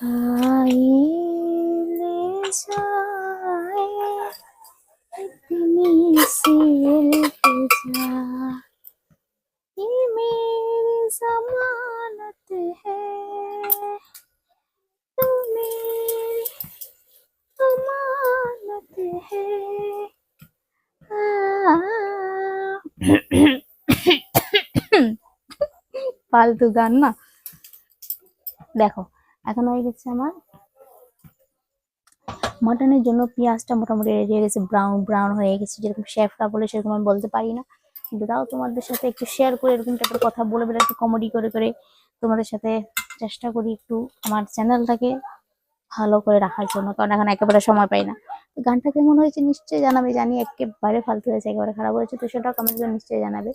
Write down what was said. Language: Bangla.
आए ले जाए इतनी सी इल्तिजा, ये मेरी जमानत है, तू मेरी अमानत है। ফালতু গান না। দেখো এখন হয়ে গেছে আমার মাটনের জন্য পেঁয়াজটা মোটামুটি রেডি হয়ে গেছে, ব্রাউন ব্রাউন হয়ে গেছে, যেরকম শেফরা বলে সেরকম আমি বলতে পারি না, কিন্তু তাও তোমাদের সাথে একটু শেয়ার করে এরকম টাইপের কথা বলে বলে একটু কমেডি করে করে তোমাদের সাথে চেষ্টা করি একটু আমার চ্যানেলটাকে ভালো করে রাখার জন্য, কারণ এখন একেবারে সময় পাই না। তো গানটা কেমন হয়েছে নিশ্চয়ই জানাবে, জানি একেবারে ফালতু হয়েছে, একেবারে খারাপ হয়েছে, তো সেটাও কমেন্ট করে নিশ্চয়ই জানাবে।